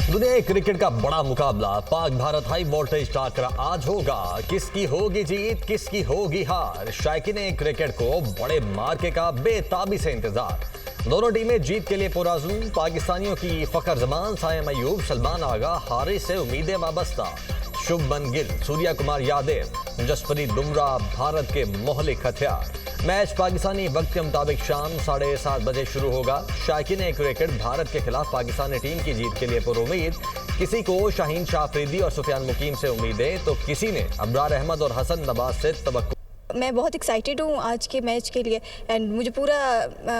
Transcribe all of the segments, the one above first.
दुनिया क्रिकेट का बड़ा मुकाबला पाक भारत हाई वोल्टेज टाकरा आज होगा। किसकी होगी जीत, किसकी होगी हार, शायकीन क्रिकेट को बड़े मार्के का बेताबी से इंतजार। दोनों टीमें जीत के लिए पुरअज़्म। पाकिस्तानियों की फखर जमान, सायम अयूब, सलमान आगा, हारिस से उम्मीदें वाबस्ता। शुभमन गिल, सूर्या कुमार यादव, जसप्रीत बुमराह भारत के मोहलिक हथियार। मैच पाकिस्तानी वक्त के मुताबिक शाम 7:30 बजे शुरू होगा। शायकीन क्रिकेट भारत के खिलाफ पाकिस्तानी टीम की जीत के लिए पुरुम्मीद। किसी को शाहीन शाह अफरीदी और सुफियान मुकीम से उम्मीदें तो किसी ने अबरार अहमद और हसन नवाज से तवक्को। मैं बहुत एक्साइटेड हूँ आज के मैच के लिए एंड मुझे पूरा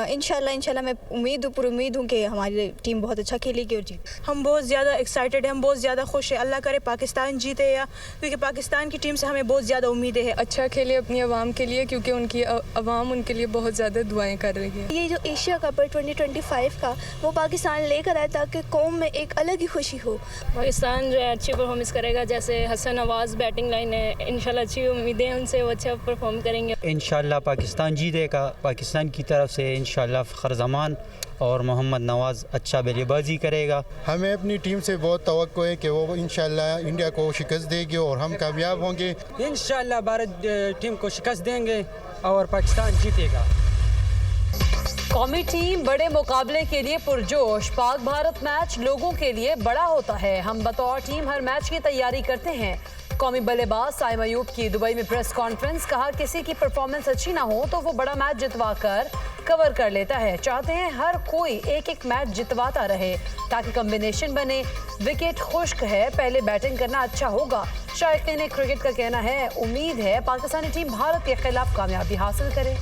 इंशाल्लाह मैं पूरी उम्मीद हूँ कि हमारी टीम बहुत अच्छा खेलेगी और जीत। हम बहुत ज़्यादा एक्साइटेड हैं, हम बहुत ज़्यादा खुश हैं। अल्लाह करे पाकिस्तान जीते या क्योंकि पाकिस्तान की टीम से हमें बहुत ज़्यादा उम्मीदें हैं। अच्छा खेले अपनी आवाम के लिए क्योंकि उनकी आवाम उनके लिए बहुत ज़्यादा दुआएं कर रही है। ये जो एशिया कप है 2025 का वो पाकिस्तान लेकर आए ताकि कौम में एक अलग ही खुशी हो। पाकिस्तान जो है अच्छी परफॉर्मेंस करेगा, जैसे हसन नवाज बैटिंग लाइन है, इंशाल्लाह अच्छी उम्मीदें हैं उनसे, वो अच्छा परफॉर्म करेंगे। इंशाल्लाह पाकिस्तान जीतेगा। पाकिस्तान की तरफ से इंशाल्लाह फ़खर जमान और मोहम्मद नवाज़ अच्छा बल्लेबाजी करेगा। हमें अपनी टीम से बहुत तवक्को है कि वो इंशाल्लाह इंडिया को शिकस्त देगी और हम कामयाब होंगे। इंशाल्लाह भारत टीम को शिकस्त देंगे और पाकिस्तान जीतेगा। कौमी टीम बड़े मुकाबले के लिए पुरजोश। पाक भारत मैच लोगों के लिए बड़ा होता है। हम बतौर टीम हर मैच की तैयारी करते हैं। कौमी बल्लेबाज सायम अयूब की दुबई में प्रेस कॉन्फ्रेंस। कहा किसी की परफॉर्मेंस अच्छी ना हो तो वो बड़ा मैच जितवा कर कवर कर लेता है। चाहते हैं हर कोई एक एक मैच जितवाता रहे ताकि कॉम्बिनेशन बने। विकेट खुश्क है, पहले बैटिंग करना अच्छा होगा। शायकीन क्रिकेट का कहना है उम्मीद है पाकिस्तानी टीम भारत के खिलाफ कामयाबी हासिल करे।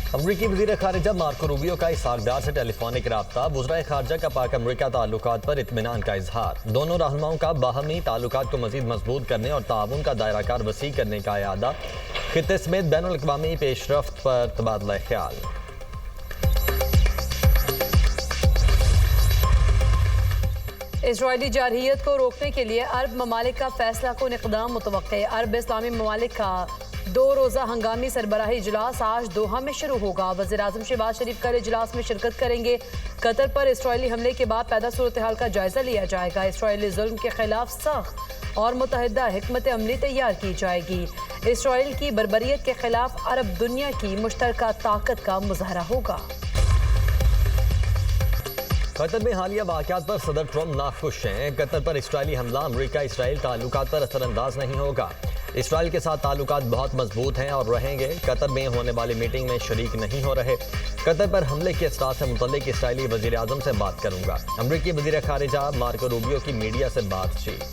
अमरीकी वज़ीर ख़ारिजा मार्को रूबियो का इसहाक़डार से टेलीफोनिक रब्ता। वज़राए ख़ारिजा का पाक अमरीका ताल्लुकात पर इत्मीनान का इजहार। दोनों रहनुमाओं का बाहमी ताल्लुकात को मज़ीद मजबूत करने और ताउन का दायराकार वसी करने का इरादा। खित्ते समेत बैनुल अक़वामी पेशरफ्त पर तबादला ख्याल। इजरायली जारहियत को रोकने के लिए अरब ममालिक का फैसला को इक़दाम मुतवक्के। अरब इस्लामी ममालिक का 2 रोज़ा हंगामी सरबराही इजलास आज दोहा में शुरू होगा। वज़ीर आज़म शहबाज शरीफ कल इजलास में शिरकत करेंगे। कतर पर इसराइली हमले के बाद पैदा सूरत हाल का जायजा लिया जाएगा। इसराइली जुल्म के खिलाफ सख्त और मुतहदा हिकमत अमली तैयार की जाएगी। इसराइल की बर्बरियत के खिलाफ अरब दुनिया की मुश्तरका ताकत का मुजाहरा होगा। कतर में हालिया वाक़यात पर सदर ट्रम्प नाखुश हैं। कतर पर इसराइली हमला अमरीका इसराइल ताल्लुकात पर असरअंदाज नहीं होगा। इसराइल के साथ ताल्लुकात बहुत मजबूत हैं और रहेंगे। कतर में होने वाली मीटिंग में शरीक नहीं हो रहे। कतर पर हमले के असरात से मुतल्लिक इसराइली वज़ीर आज़म से बात करूंगा। अमरीकी वज़ीर ख़ारिजा मार्को रूबियो की मीडिया से बातचीत।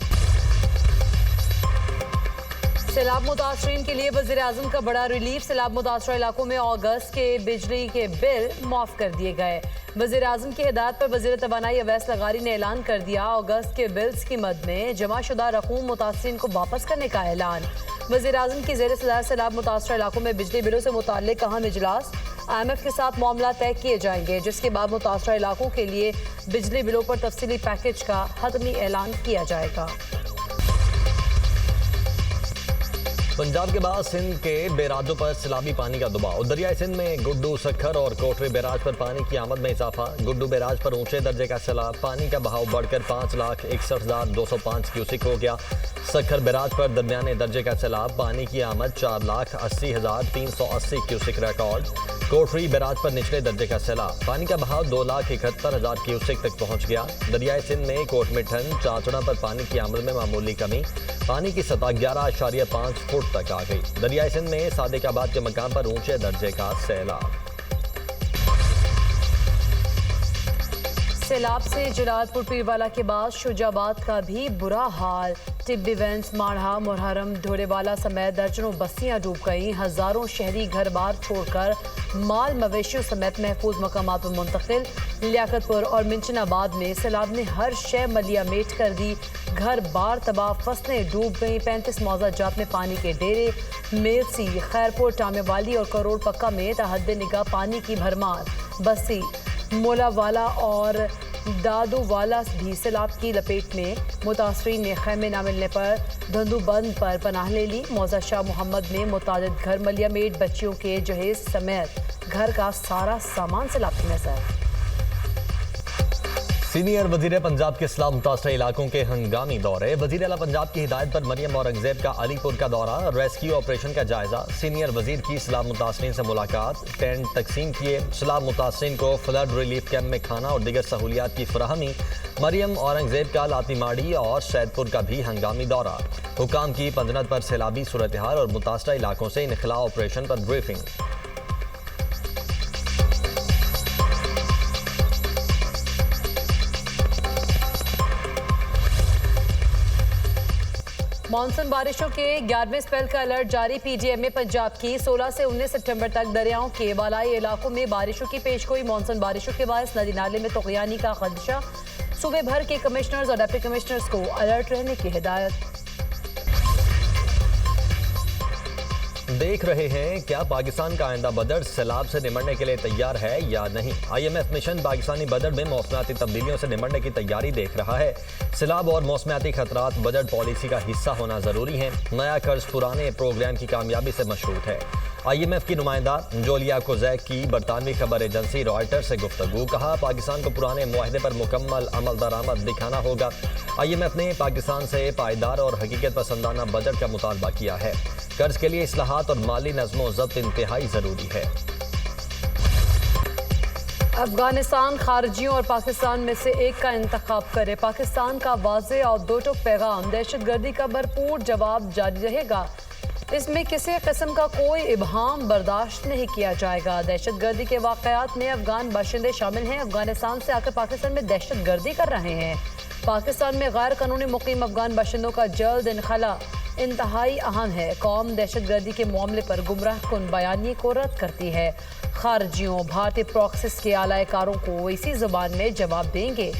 सैलाब मुतासरीन के लिए वज़ीर आज़म का बड़ा रिलीफ। सैलाब मुतासर इलाकों में अगस्त के बिजली के बिल माफ़ कर दिए गए। वज़ीर आज़म की हिदायत पर वज़ीर तवानाई अवैस लगारी ने ऐलान कर दिया अगस्त के बिल्स की मद में जमा शुदा रकूम मुतासरीन को वापस करने का ऐलान। वज़ीर आज़म की ज़ेर सदारत सैलाब मुतासर इलाकों में बिजली बिलों से मुताल्लिक अहम इजलास। IMF के साथ मामला तय किए जाएंगे जिसके बाद मुतासर इलाकों के लिए बिजली बिलों पर तफसीली पैकेज का हतमी ऐलान किया जाएगा। पंजाब के बाद सिंध के बैराजों पर सैलाबी पानी का दबाव। दरियाई सिंध में गुड्डू, सखर और कोटरी बैराज पर पानी की आमद में इजाफा। गुड्डू बैराज पर ऊंचे दर्जे का सैलाब, पानी का बहाव बढ़कर 5,61,205 क्यूसिक हो गया। सखर बैराज पर दरमियाने दर्जे का सैलाब, पानी की आमद 4,80,380 क्यूसिक रिकॉर्ड। कोटरी बैराज पर निचले दर्जे का सैलाब, पानी का बहाव 2,71,000 क्यूसिक तक पहुंच गया। दरियाई सिंध में कोटमिठन, चाचड़ा पर पानी की आमद में मामूली कमी, पानी की सतह 11.5 फुट तक आ गई। दरियाई सिंध में सादिकाबाद के मकाम पर ऊंचे दर्जे का सैलाब। सैलाब से जलालपुर पीरवाला के बाद शुजाबाद का भी बुरा हाल। टिब्बी वेंस, माढ़ा, मुहर्रम, ढोलेवाला समेत दर्जनों बस्तियां डूब गईं। हजारों शहरी घर बार छोड़कर माल मवेशियों समेत महफूज मकामात पर मुंतकिल। लियाकतपुर और मिंचनाबाद में सैलाब ने हर शय मलिया मेट कर दी। घर बार तबाह, फसलें डूब गईं। 35 मौजा जात में पानी के डेरे। मेलसी, खैरपुर, टामेवाली और करोड़ पक्का में तहद निगाह पानी की भरमार। बस्ती, मोलावाला और दादूवाला भी सैलाब की लपेट में। मुतासरीन ने खैमे न मिलने पर धंधुबंद पर पनाह ले ली। मौजा शाह मोहम्मद में मुतादिद घर मलिया मेट, बच्चियों के जहेज समेत घर का सारा सामान सैलाब की नजर। سینئر وزیر پنجاب کے اسلام متاثرہ علاقوں کے ہنگامی دورے. وزیر اعلیٰ پنجاب کی ہدایت پر مریم اورنگزیب کا علی پور کا دورہ. ریسکیو آپریشن کا جائزہ. سینئر وزیر کی اسلام متاثرین سے ملاقات. ٹینٹ تقسیم کیے. اسلام متاثرین کو فلڈ ریلیف کیمپ میں کھانا اور دیگر سہولیات کی فراہمی. مریم اورنگزیب کا لاتی ماڑی اور سید پور کا بھی ہنگامی دورہ. حکام کی پنجنت پر سیلابی صورتحال اور متاثرہ علاقوں سے انخلاء آپریشن پر بریفنگ. مانسون بارشوں کے 11ویں سپیل کا الرٹ جاری. پی ڈی ایم میں پنجاب کی 16 سے 19 سپٹمبر تک دریاؤں کے بالائی علاقوں میں بارشوں کی پیشگوئی. مانسون بارشوں کے باعث ندی نالے میں طغیانی کا خدشہ. صوبے بھر کے کمشنرز اور ڈپٹی کمشنرز کو الرٹ رہنے کی ہدایت. دیکھ رہے ہیں کیا پاکستان کا آئندہ بدر سیلاب سے نمٹنے کے لیے تیار ہے یا نہیں. I M F mission Pakistani بدر میں موسمیاتی تبدیلیوں سے نمٹنے کی تیاری دیکھ رہا ہے. سیلاب اور موسمیاتی خطرات بجٹ پالیسی کا حصہ ہونا ضروری ہیں. نیا قرض پرانے پروگرام کی کامیابی سے مشروط ہے. آئی ایم ایف کی نمائندہ جولیا کوزیک کی برطانوی خبر ایجنسی رائٹر سے گفتگو. کہا پاکستان کو پرانے معاہدے پر مکمل عمل درآمد دکھانا ہوگا. آئی ایم ایف نے پاکستان سے پائیدار اور حقیقت پسندانہ بجٹ کا مطالبہ کیا ہے. قرض کے لیے اصلاحات اور مالی نظم و ضبط انتہائی ضروری ہے. افغانستان خارجیوں اور پاکستان میں سے ایک کا انتخاب کرے. پاکستان کا واضح اور دو ٹوک پیغام. دہشت گردی کا بھرپور جواب جاری رہے گا. اس میں کسی قسم کا کوئی ابہام برداشت نہیں کیا جائے گا. دہشت گردی کے واقعات میں افغان باشندے شامل ہیں. افغانستان سے آ کر پاکستان میں دہشت گردی کر رہے ہیں. پاکستان میں غیر قانونی مقیم افغان باشندوں کا جلد انخلا انتہائی اہم ہے. قوم دہشت گردی کے معاملے پر گمراہ کن بیانیے کو رد کرتی ہے. خارجیوں بھارتی پراکسس کے اعلی کاروں کو اسی زبان میں جواب دیں گے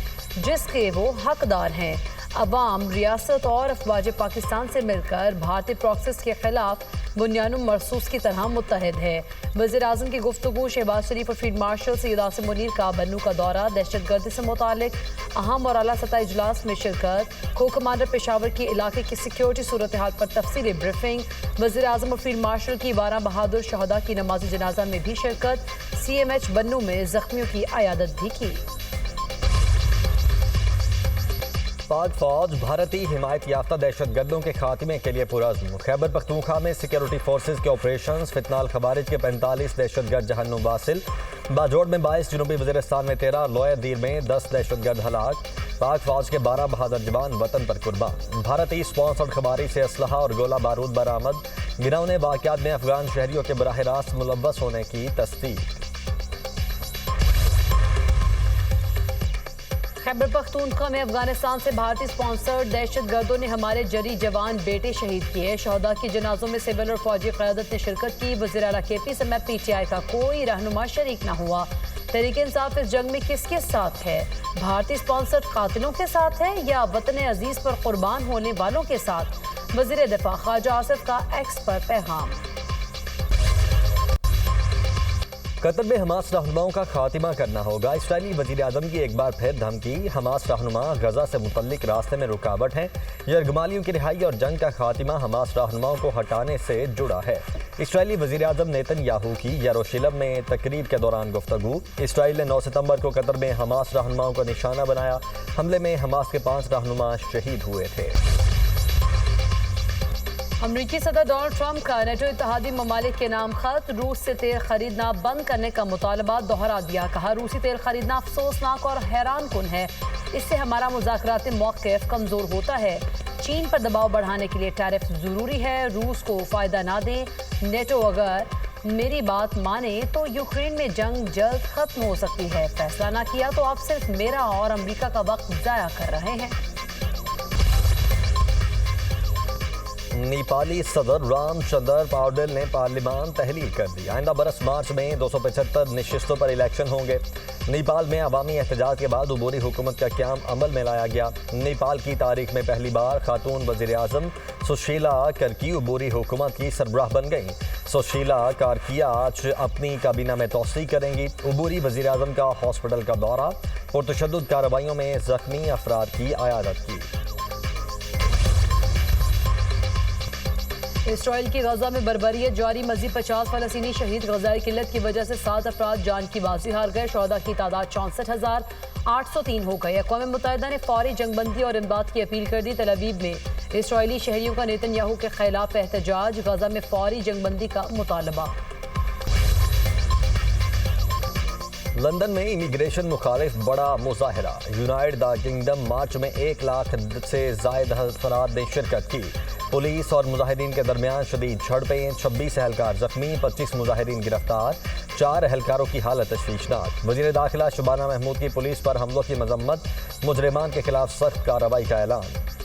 جس کے وہ حقدار ہیں. عوام ریاست اور افواج پاکستان سے مل کر بھارتی پراکسس کے خلاف بنیاد مرصوص کی طرح متحد ہے. وزیر اعظم کی گفتگو. شہباز شریف اور فیلڈ مارشل سید عاصم منیر کا بنو کا دورہ. دہشت گردی سے متعلق اہم اور اعلیٰ سطح اجلاس میں شرکت. کو کمانڈر پشاور کی علاقے کی سیکیورٹی صورتحال پر تفصیلی بریفنگ. وزیر اعظم اور فیلڈ مارشل کی 12 بہادر شہداء کی نماز جنازہ میں بھی شرکت. سی ایم ایچ بنو میں زخمیوں کی عیادت بھی کی. پاک فوج بھارتی حمایت یافتہ دہشت گردوں کے خاتمے کے لیے پرعزم. خیبر پختونخوا میں سیکیورٹی فورسز کے آپریشنز. فتنہ الخوارج کے 45 دہشت گرد جہنم واصل. باجوڑ میں 22, جنوبی وزیرستان میں 13, لوئر دیر میں 10 دہشت گرد ہلاک. پاک فوج کے 12 بہادر جوان وطن پر قربان. بھارتی اسپانسرڈ خواری سے اسلحہ اور گولہ بارود برآمد. گراؤنے واقعات میں افغان شہریوں کے براہ راست ملوث ہونے کی تصدیق. خیبر پختونخوا میں افغانستان سے بھارتی اسپانسرڈ دہشت گردوں نے ہمارے جری جوان بیٹے شہید کیے. شہداء کی جنازوں میں سول اور فوجی قیادت نے شرکت کی. وزیر اعلیٰ کے پی سمیت پی ٹی آئی کا کوئی رہنما شریک نہ ہوا. تحریک انصاف اس جنگ میں کس کے ساتھ ہے؟ بھارتی اسپانسرڈ قاتلوں کے ساتھ ہے یا وطن عزیز پر قربان ہونے والوں کے ساتھ؟ وزیر دفاع خواجہ آصف کا ایکس پر پیغام. قطر میں حماس رہنماؤں کا خاتمہ کرنا ہوگا. اسرائیلی وزیر اعظم کی ایک بار پھر دھمکی. حماس رہنما غزہ سے متعلق راستے میں رکاوٹ ہیں. یرغمالیوں کی رہائی اور جنگ کا خاتمہ حماس رہنماؤں کو ہٹانے سے جڑا ہے. اسرائیلی وزیر اعظم نیتن یاہو کی یروشلم میں تقریر کے دوران گفتگو. اسرائیل نے 9 ستمبر کو قطر میں حماس رہنماؤں کو نشانہ بنایا. حملے میں حماس کے 5 رہنما شہید ہوئے تھے. امریکی صدر ڈونلڈ ٹرمپ کا نیٹو اتحادی ممالک کے نام خط. روس سے تیل خریدنا بند کرنے کا مطالبہ دوہرا دیا. کہا روسی تیل خریدنا افسوسناک اور حیران کن ہے. اس سے ہمارا مذاکراتی موقف کمزور ہوتا ہے. چین پر دباؤ بڑھانے کے لیے ٹیرف ضروری ہے. روس کو فائدہ نہ دیں. نیٹو اگر میری بات مانے تو یوکرین میں جنگ جلد ختم ہو سکتی ہے. فیصلہ نہ کیا تو آپ صرف میرا اور امریکہ کا وقت ضائع کر رہے ہیں. نیپالی صدر رام چندر پاؤڈل نے پارلیمان تحلیل کر دی. آئندہ برس مارچ میں 275 نشستوں پر الیکشن ہوں گے. نیپال میں عوامی احتجاج کے بعد عبوری حکومت کا قیام عمل میں لایا گیا. نیپال کی تاریخ میں پہلی بار خاتون وزیر اعظم سشیلا کرکی عبوری حکومت کی سربراہ بن گئیں. سشیلا کارکیا آج اپنی کابینہ میں توسیع کریں گی. عبوری وزیر اعظم کا ہاسپٹل کا دورہ. پرتشدد کارروائیوں میں زخمی افراد کی عیادت کی. اسرائیل کی غزہ میں بربریت جاری. مزید 50 فلسطینی شہید. غذائی قلت کی وجہ سے 7 افراد جان کی بازی ہار گئے. شہداء کی تعداد 64,000. 803 हो गए। अक़वाम मुत्तहिदा ने फौरी जंग बंदी और इमदाद की अपील कर दी। तल अवीव में इसराइली शहरियों का नेतन्याहू के खिलाफ एहतजाज, गजा में फौरी जंग बंदी का मुतालबा। लंदन में इमिग्रेशन मुखालिफ बड़ा मुजाहरा। यूनाइटेड किंगडम मार्च में 1 लाख से जायद अफराद ने शिरकत की। पुलिस और मुजाहिदीन के दरमियान शदीद झड़पें, 26 एहलकार जख्मी, 25 मुजाहिदीन गिरफ्तार, 4 एहलकारों की हालत तशवीशनाक। वज़ीर दाखिला शबाना महमूद की पुलिस पर हमलों की मजम्मत, मुजरिमान के खिलाफ सख्त कार्रवाई का ऐलान।